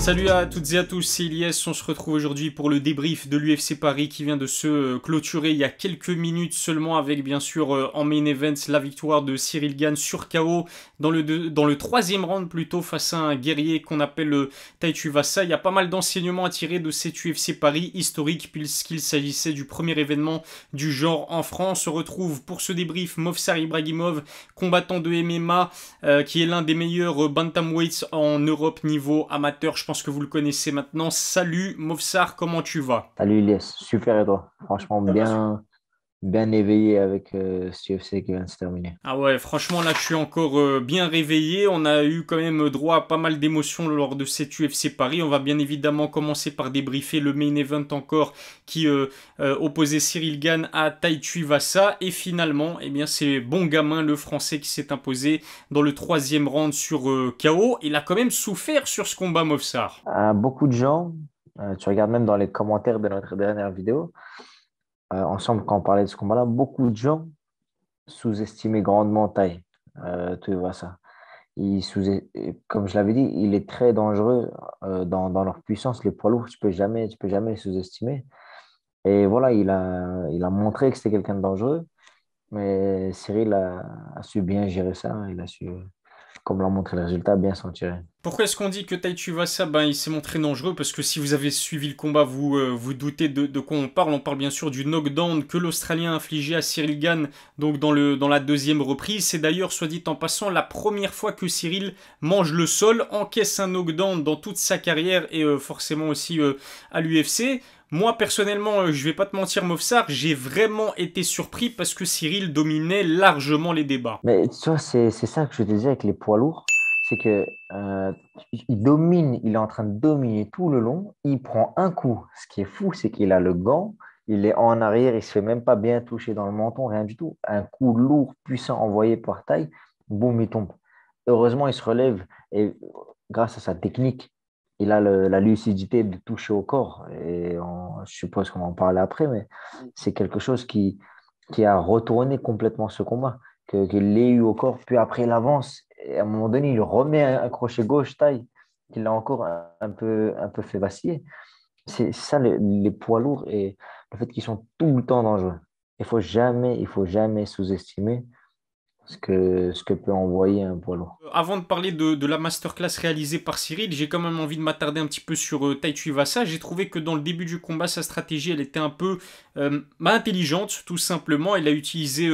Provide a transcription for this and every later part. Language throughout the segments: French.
Salut à toutes et à tous, c'est Ilyes. On se retrouve aujourd'hui pour le débrief de l'UFC Paris qui vient de se clôturer il y a quelques minutes seulement avec bien sûr en main event la victoire de Cyril Gane sur KO dans le troisième round plutôt face à un guerrier qu'on appelle Tai Tuivasa. Il y a pas mal d'enseignements à tirer de cet UFC Paris historique puisqu'il s'agissait du premier événement du genre en France. On se retrouve pour ce débrief Movsar Ibragimov, combattant de MMA qui est l'un des meilleurs bantamweights en Europe niveau amateur. Je pense que vous le connaissez maintenant. Salut Movsar, comment tu vas? Salut Ilyes, super et toi? Franchement, Ça va super. bien éveillé avec ce UFC qui vient de se terminer. Ah ouais, franchement là je suis encore bien réveillé. On a eu quand même droit à pas mal d'émotions lors de cet UFC Paris. On va bien évidemment commencer par débriefer le main event encore qui opposait Cyril Gane à Tai Tuivasa. Et finalement, eh bien c'est Bon Gamin, le français, qui s'est imposé dans le troisième round sur KO. Il a quand même souffert sur ce combat, Movsar. Beaucoup de gens, tu regardes même dans les commentaires de notre dernière vidéo, ensemble quand on parlait de ce combat-là, beaucoup de gens sous-estimaient grandement Tai Tuivasa. Comme je l'avais dit, il est très dangereux dans leur puissance. Les poids lourds, tu peux jamais les sous-estimer. Et voilà, il a montré que c'était quelqu'un de dangereux. Mais Cyril a su bien gérer ça. Il a su, comme l'a montré le résultat, bien s'en tirer. Pourquoi est-ce qu'on dit que Tai Tuivasa, ben, il s'est montré dangereux? Parce que si vous avez suivi le combat, vous doutez de quoi on parle. On parle bien sûr du knockdown que l'Australien a infligé à Cyril Gane donc dans la deuxième reprise. C'est d'ailleurs, soit dit en passant, la première fois que Cyril mange le sol, encaisse un knockdown dans toute sa carrière et forcément aussi à l'UFC. Moi, personnellement, je vais pas te mentir, Movsar, j'ai vraiment été surpris parce que Cyril dominait largement les débats. Mais tu vois, c'est ça que je te disais avec les poids lourds. C'est que il domine, il est en train de dominer tout le long. Il prend un coup. Ce qui est fou, c'est qu'il a le gant. Il est en arrière, il se fait même pas bien toucher dans le menton, rien du tout. Un coup lourd, puissant envoyé par taille, boum, il tombe. Heureusement, il se relève et grâce à sa technique, il a la lucidité de toucher au corps. Je suppose qu'on va en parler après, mais c'est quelque chose qui a retourné complètement ce combat, qu'il l'ait eu au corps, puis après il avance, et à un moment donné, il remet un crochet gauche taille, qu'il a encore un peu fait vaciller. C'est ça, les poids lourds et le fait qu'ils sont tout le temps dangereux. Il faut jamais sous-estimer ce que peut envoyer un poids lourd. Avant de parler de la masterclass réalisée par Cyril, j'ai quand même envie de m'attarder un petit peu sur Tai Tuivasa. J'ai trouvé que dans le début du combat, sa stratégie, elle était un peu intelligente, tout simplement. Il a utilisé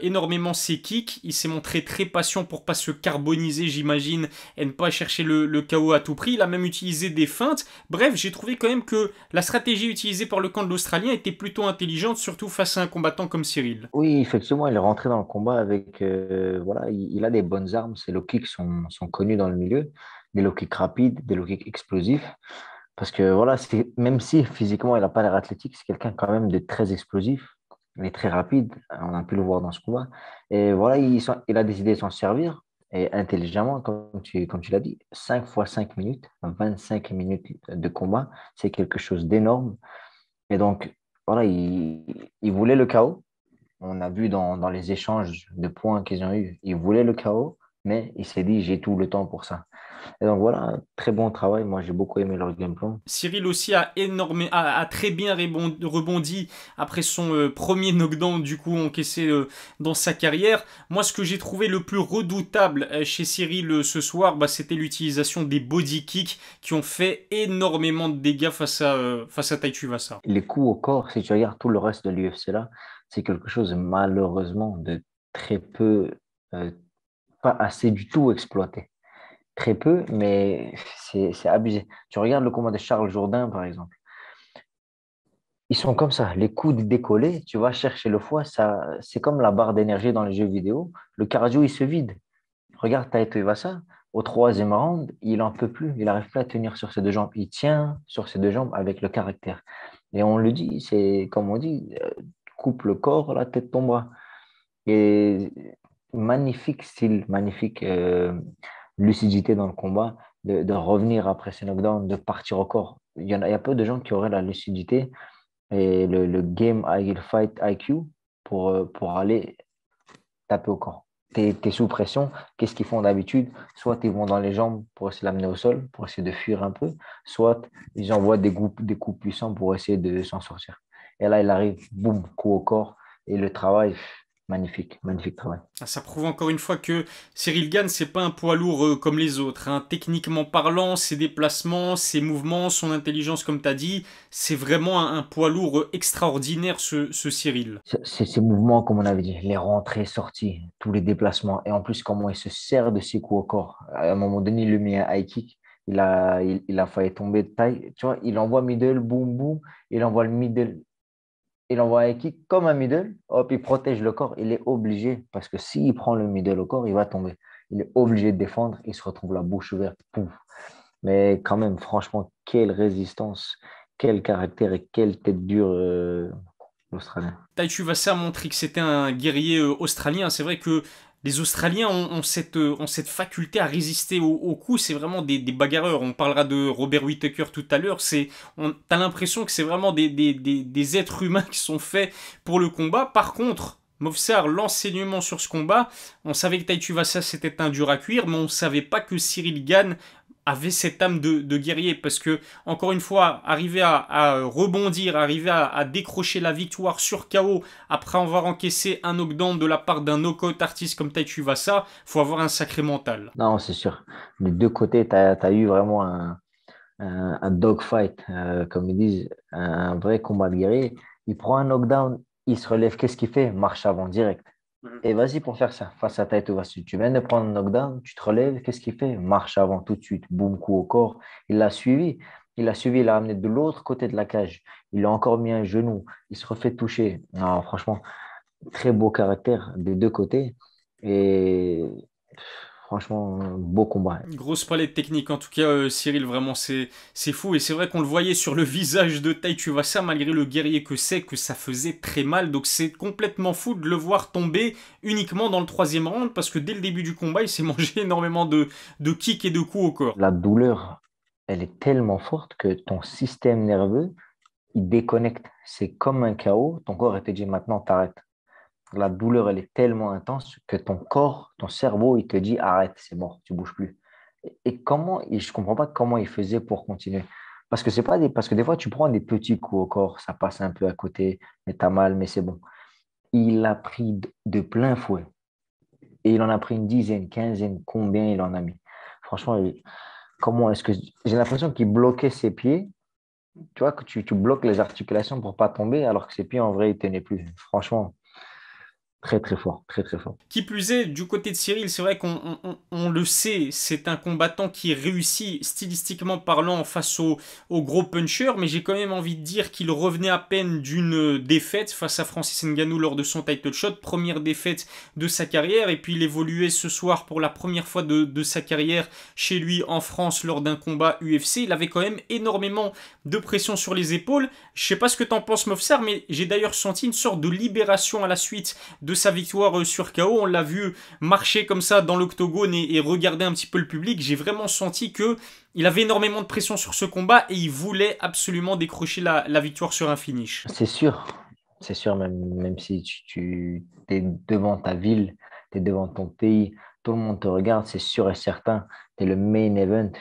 énormément ses kicks. Il s'est montré très patient pour pas se carboniser, j'imagine, et ne pas chercher le KO à tout prix. Il a même utilisé des feintes. Bref, j'ai trouvé quand même que la stratégie utilisée par le camp de l'Australien était plutôt intelligente, surtout face à un combattant comme Cyril. Oui, effectivement, il est rentré dans le combat avec, voilà, il a des bonnes armes. Ses low kicks sont connus dans le milieu, des low kicks rapides, des low kicks explosifs. Parce que voilà, même si physiquement il n'a pas l'air athlétique, c'est quelqu'un quand même de très explosif. Il est très rapide, on a pu le voir dans ce combat. Et voilà, il a décidé de s'en servir, et intelligemment, comme tu l'as dit, 5 fois 5 minutes, 25 minutes de combat, c'est quelque chose d'énorme. Et donc, voilà, il voulait le chaos. On a vu dans les échanges de points qu'ils ont eu, il voulait le chaos, mais il s'est dit, j'ai tout le temps pour ça. Et donc voilà, très bon travail. Moi, j'ai beaucoup aimé leur game plan. Cyril aussi a très bien rebondi après son premier knockdown du coup encaissé dans sa carrière. Moi, ce que j'ai trouvé le plus redoutable chez Cyril ce soir, bah, c'était l'utilisation des body kicks qui ont fait énormément de dégâts face à Tai Tuivasa. Les coups au corps, si tu regardes tout le reste de l'UFC là, c'est quelque chose malheureusement de très peu, euh, pas assez du tout exploité. Très peu, mais c'est abusé. Tu regardes le combat de Charles Jourdain, par exemple. Ils sont comme ça, les coudes décollés, tu vas chercher le foie, ça, c'est comme la barre d'énergie dans les jeux vidéo. Le cardio, il se vide. Regarde Taito Iwasa, au troisième round, il en peut plus, il n'arrive plus à tenir sur ses deux jambes. Il tient sur ses deux jambes avec le caractère. Et on le dit, c'est comme on dit, coupe le corps, la tête tombera. Et magnifique style, magnifique lucidité dans le combat, de revenir après ce knockdown, de partir au corps. Il y a peu de gens qui auraient la lucidité et le game fight IQ pour aller taper au corps. t'es sous pression, qu'est-ce qu'ils font d'habitude? Soit ils vont dans les jambes pour essayer de l'amener au sol, pour essayer de fuir un peu, soit ils envoient des coups puissants pour essayer de s'en sortir. Et là, il arrive, boum, coup au corps, et le travail, magnifique, magnifique travail. Ah, ça prouve encore une fois que Cyril Gane, c'est pas un poids lourd comme les autres, hein. Techniquement parlant, ses déplacements, ses mouvements, son intelligence, comme tu as dit, c'est vraiment un poids lourd extraordinaire, ce Cyril. C'est ces mouvements, comme on avait dit, les rentrées, sorties, tous les déplacements, et en plus, comment il se sert de ses coups au corps. À un moment donné, il lui met un high kick, il a failli tomber de taille. Tu vois, il envoie middle, boum, boum, il envoie le middle, il envoie un kick comme un middle, hop, il protège le corps. Il est obligé, parce que s'il prend le middle au corps, il va tomber. Il est obligé de défendre, il se retrouve la bouche ouverte, pouf. Mais quand même, franchement, quelle résistance, quel caractère et quelle tête dure, l'Australien. Tai Tuivasa a montré que c'était un guerrier australien. C'est vrai que les Australiens ont cette faculté à résister aux coups. C'est vraiment des bagarreurs. On parlera de Robert Whittaker tout à l'heure. T'as l'impression que c'est vraiment des êtres humains qui sont faits pour le combat. Par contre, Movsar, l'enseignement sur ce combat, on savait que Tai Tuivasa c'était un dur à cuire, mais on savait pas que Cyril Gane avait cette âme de guerrier, parce que, encore une fois, arriver à rebondir, arriver à décrocher la victoire sur KO après avoir encaissé un knockdown de la part d'un knockout artiste comme Tai Tuivasa, faut avoir un sacré mental. Non, c'est sûr. Des deux côtés, tu as eu vraiment un dogfight, comme ils disent, un vrai combat de guerrier. Il prend un knockdown, il se relève, qu'est-ce qu'il fait? Marche avant direct. Et vas-y pour faire ça, face à Taito Vassu. Tu viens de prendre un knockdown, tu te relèves, qu'est-ce qu'il fait? Marche avant tout de suite, boum, coup au corps. Il l'a suivi. Il l'a suivi, il l'a ramené de l'autre côté de la cage. Il a encore mis un genou. Il se refait toucher. Non, franchement, très beau caractère des deux côtés. Et franchement, beau combat. Une grosse palette technique, en tout cas, Cyril, vraiment, c'est fou. Et c'est vrai qu'on le voyait sur le visage de Tai Tuivasa, malgré le guerrier que c'est, que ça faisait très mal. Donc c'est complètement fou de le voir tomber uniquement dans le troisième round, parce que dès le début du combat, il s'est mangé énormément de kicks et de coups au corps. La douleur, elle est tellement forte que ton système nerveux, il déconnecte. C'est comme un chaos. Ton corps, il te dit maintenant, t'arrêtes. La douleur, elle est tellement intense que ton corps, ton cerveau, il te dit arrête, c'est mort, tu bouges plus. Je comprends pas comment il faisait pour continuer. Parce que c'est pas des, parce que des fois, tu prends des petits coups au corps, ça passe un peu à côté, mais t'as mal, mais c'est bon. Il a pris de plein fouet. Et il en a pris une dizaine, quinzaine, combien il en a mis. Franchement, comment est-ce que j'ai l'impression qu'il bloquait ses pieds. Tu vois que tu bloques les articulations pour pas tomber, alors que ses pieds, en vrai, ils tenaient plus. Franchement, très, très fort, très, très fort. Qui plus est, du côté de Cyril, c'est vrai qu'on le sait, c'est un combattant qui réussit stylistiquement parlant face au gros puncher, mais j'ai quand même envie de dire qu'il revenait à peine d'une défaite face à Francis Ngannou lors de son title shot, première défaite de sa carrière, et puis il évoluait ce soir pour la première fois de sa carrière chez lui en France lors d'un combat UFC. Il avait quand même énormément de pression sur les épaules. Je sais pas ce que t'en penses, Mofsar, mais j'ai d'ailleurs senti une sorte de libération à la suite de sa victoire sur KO. On l'a vu marcher comme ça dans l'octogone et regarder un petit peu le public. J'ai vraiment senti que il avait énormément de pression sur ce combat et il voulait absolument décrocher la victoire sur un finish. C'est sûr, même si tu es devant ta ville, tu es devant ton pays, tout le monde te regarde, c'est sûr et certain, tu es le main event.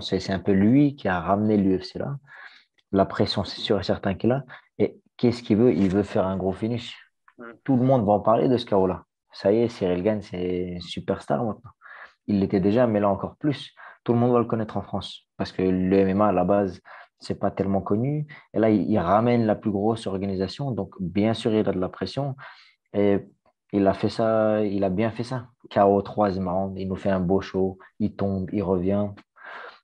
C'est un peu lui qui a ramené l'UFC là. La pression, c'est sûr et certain qu'il a. Et qu'est-ce qu'il veut? Il veut faire un gros finish. Tout le monde va en parler de ce KO-là. Ça y est, Cyril Gane, c'est une superstar maintenant. Il l'était déjà, mais là encore plus. Tout le monde va le connaître en France parce que le MMA, à la base, c'est pas tellement connu. Et là, il ramène la plus grosse organisation. Donc, bien sûr, il a de la pression. Et il a fait ça, il a bien fait ça. KO, troisième round, il nous fait un beau show. Il tombe, il revient.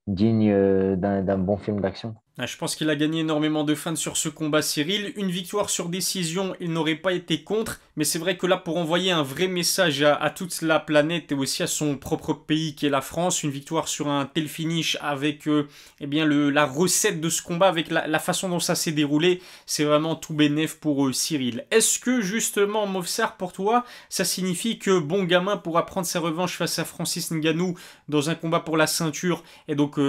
Digne d'un bon film d'action. Je pense qu'il a gagné énormément de fans sur ce combat, Cyril. Une victoire sur décision, il n'aurait pas été contre, mais c'est vrai que là, pour envoyer un vrai message à toute la planète et aussi à son propre pays qui est la France, une victoire sur un tel finish avec eh bien la recette de ce combat, avec la façon dont ça s'est déroulé, c'est vraiment tout bénef pour Cyril. Est-ce que justement, Movsar, pour toi, ça signifie que Bon Gamin pourra prendre sa revanche face à Francis Ngannou dans un combat pour la ceinture et donc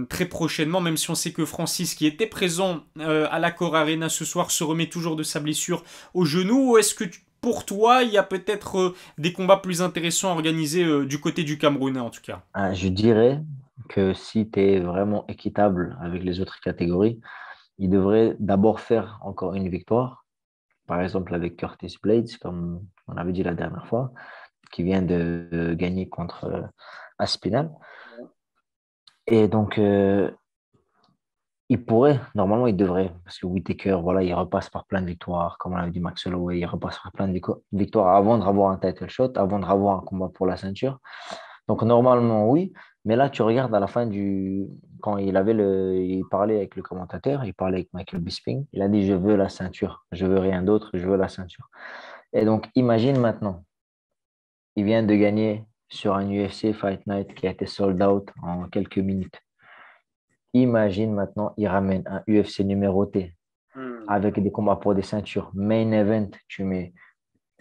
très prochainement, même si on sait que Francis, qui était présent à l'Accor Arena ce soir, se remet toujours de sa blessure au genou, ou est-ce que pour toi, il y a peut-être des combats plus intéressants à organiser du côté du Camerounais en tout cas. Je dirais que si tu es vraiment équitable avec les autres catégories, il devrait d'abord faire encore une victoire, par exemple avec Curtis Blades, comme on avait dit la dernière fois, qui vient de gagner contre Aspinall. Et donc, il pourrait, normalement, il devrait, parce que Whittaker, voilà, il repasse par plein de victoires, comme on avait dit Max Holloway, il repasse par plein de victoires avant d'avoir un title shot, avant d'avoir un combat pour la ceinture. Donc, normalement, oui, mais là, tu regardes à la fin quand il parlait avec le commentateur, il parlait avec Michael Bisping, il a dit, je veux la ceinture, je veux rien d'autre, je veux la ceinture. Et donc, imagine maintenant, il vient de gagner sur un UFC Fight Night qui a été sold out en quelques minutes. Imagine maintenant, il ramène un UFC numéroté avec des combats pour des ceintures. Main event, tu mets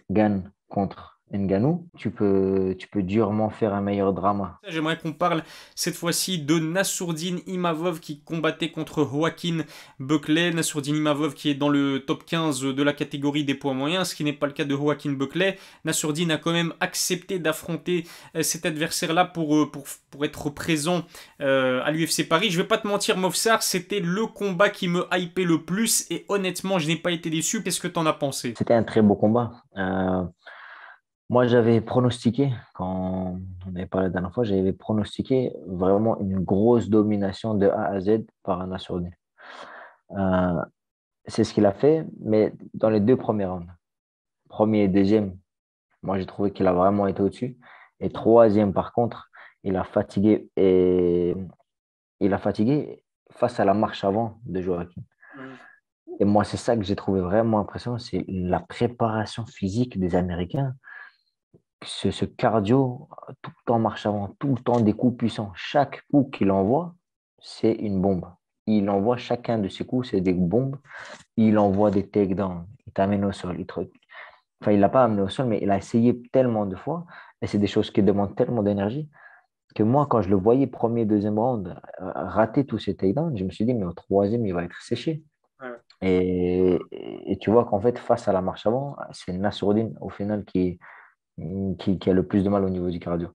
Gann contre Ngannou. Tu peux durement faire un meilleur drama. J'aimerais qu'on parle cette fois-ci de Nassourdine Imavov qui combattait contre Joaquin Buckley. Nassourdine Imavov qui est dans le top 15 de la catégorie des poids moyens, ce qui n'est pas le cas de Joaquin Buckley. Nassourdine a quand même accepté d'affronter cet adversaire-là pour être présent à l'UFC Paris. Je vais pas te mentir, Movsar, c'était le combat qui me hypait le plus et honnêtement, je n'ai pas été déçu. Qu'est-ce que tu en as pensé? C'était un très beau combat. Moi, j'avais pronostiqué, quand on avait parlé la dernière fois, j'avais pronostiqué vraiment une grosse domination de A à Z par un Nassourdine. Euh, c'est ce qu'il a fait, mais dans les deux premiers rounds, premier et deuxième, moi j'ai trouvé qu'il a vraiment été au-dessus. Et troisième, par contre, il a fatigué face à la marche avant de Joaquin. Et moi, c'est ça que j'ai trouvé vraiment impressionnant, c'est la préparation physique des Américains. Ce cardio, tout le temps marche avant, tout le temps des coups puissants. Chaque coup qu'il envoie, c'est une bombe. Il envoie chacun de ses coups, c'est des bombes. Il envoie des takedowns, il t'amène au sol. Enfin, il l'a pas amené au sol, mais il a essayé tellement de fois. Et c'est des choses qui demandent tellement d'énergie que moi, quand je le voyais premier, deuxième round rater tous ces takedowns, je me suis dit, mais au troisième, il va être séché. Ouais. Et tu vois qu'en fait, face à la marche avant, c'est Nassourdine au final qui a le plus de mal au niveau du cardio.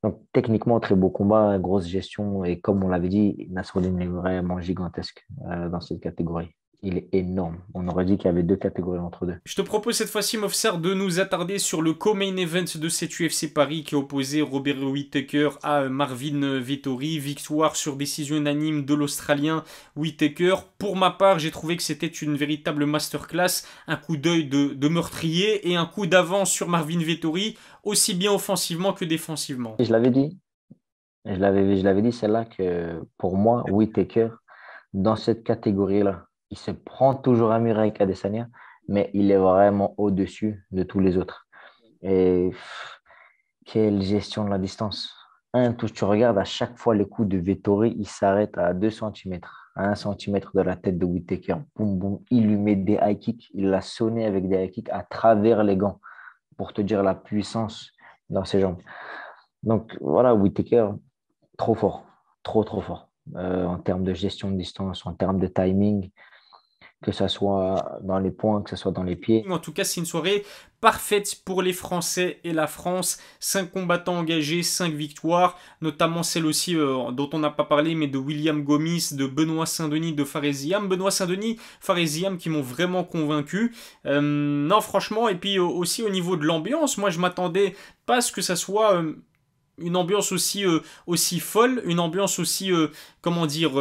Donc, techniquement, très beau combat, grosse gestion. Et comme on l'avait dit, Nassourdine est vraiment gigantesque dans cette catégorie. Il est énorme. On aurait dit qu'il y avait deux catégories entre deux. Je te propose cette fois-ci, Mofsar, de nous attarder sur le co-main event de cette UFC Paris qui opposait Robert Whittaker à Marvin Vettori. Victoire sur décision unanime de l'Australien Whittaker. Pour ma part, j'ai trouvé que c'était une véritable masterclass. Un coup d'œil de meurtrier et un coup d'avance sur Marvin Vettori, aussi bien offensivement que défensivement. Et je l'avais dit, je l'avais dit, c'est là que pour moi, Whittaker, dans cette catégorie-là, il se prend toujours à mur avec Adesanya, mais il est vraiment au-dessus de tous les autres. Et quelle gestion de la distance. Tu regardes à chaque fois le coup de Vettori, il s'arrête à 2 centimètres, à 1 centimètre de la tête de Whittaker. Boum, boum, il lui met des high kicks, il l'a sonné avec des high kicks à travers les gants pour te dire la puissance dans ses jambes. Donc voilà, Whittaker, trop fort, trop, trop fort. En termes de gestion de distance, en termes de timing, que ce soit dans les points, que ce soit dans les pieds. En tout cas, c'est une soirée parfaite pour les Français et la France. 5 combattants engagés, 5 victoires, notamment celle aussi dont on n'a pas parlé, mais de William Gomis, de Benoît Saint-Denis, de Faresiam. Benoît Saint-Denis, Faresiam qui m'ont vraiment convaincu. Non, franchement, et puis aussi au niveau de l'ambiance, moi je m'attendais pas à ce que ça soit une ambiance aussi folle, une ambiance aussi, comment dire,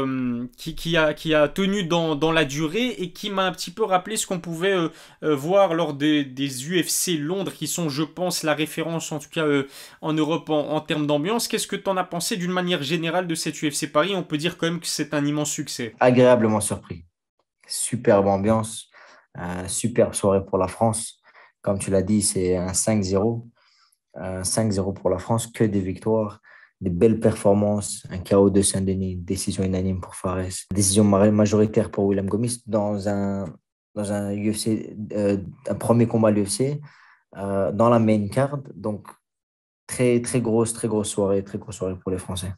qui a tenu dans la durée et qui m'a un petit peu rappelé ce qu'on pouvait voir lors des UFC Londres, qui sont, je pense, la référence, en tout cas en Europe en termes d'ambiance. Qu'est-ce que tu en as pensé d'une manière générale de cette UFC Paris? On peut dire quand même que c'est un immense succès. Agréablement surpris. Superbe ambiance, superbe soirée pour la France. Comme tu l'as dit, c'est un 5-0. 5-0 pour la France, que des victoires, des belles performances, un KO de Saint-Denis, décision unanime pour Fares, décision majoritaire pour William Gomis dans un UFC, un premier combat à l'UFC, dans la main card. Donc, très, très grosse soirée pour les Français.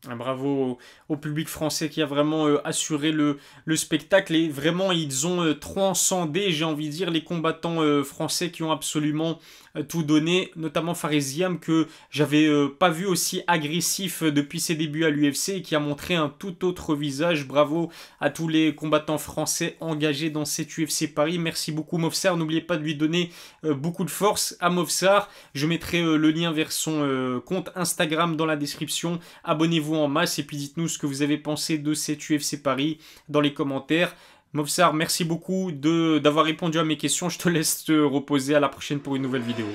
Bravo au public français qui a vraiment assuré le spectacle et vraiment ils ont transcendé, j'ai envie de dire, les combattants français qui ont absolument tout donné, notamment Faresiam que j'avais pas vu aussi agressif depuis ses débuts à l'UFC et qui a montré un tout autre visage. Bravo à tous les combattants français engagés dans cette UFC Paris. Merci beaucoup Movsar, n'oubliez pas de lui donner beaucoup de force à Movsar. Je mettrai le lien vers son compte Instagram dans la description. Abonnez-vous en masse et puis dites-nous ce que vous avez pensé de cette UFC Paris dans les commentaires. Movsar, merci beaucoup d'avoir répondu à mes questions. Je te laisse te reposer. À la prochaine pour une nouvelle vidéo.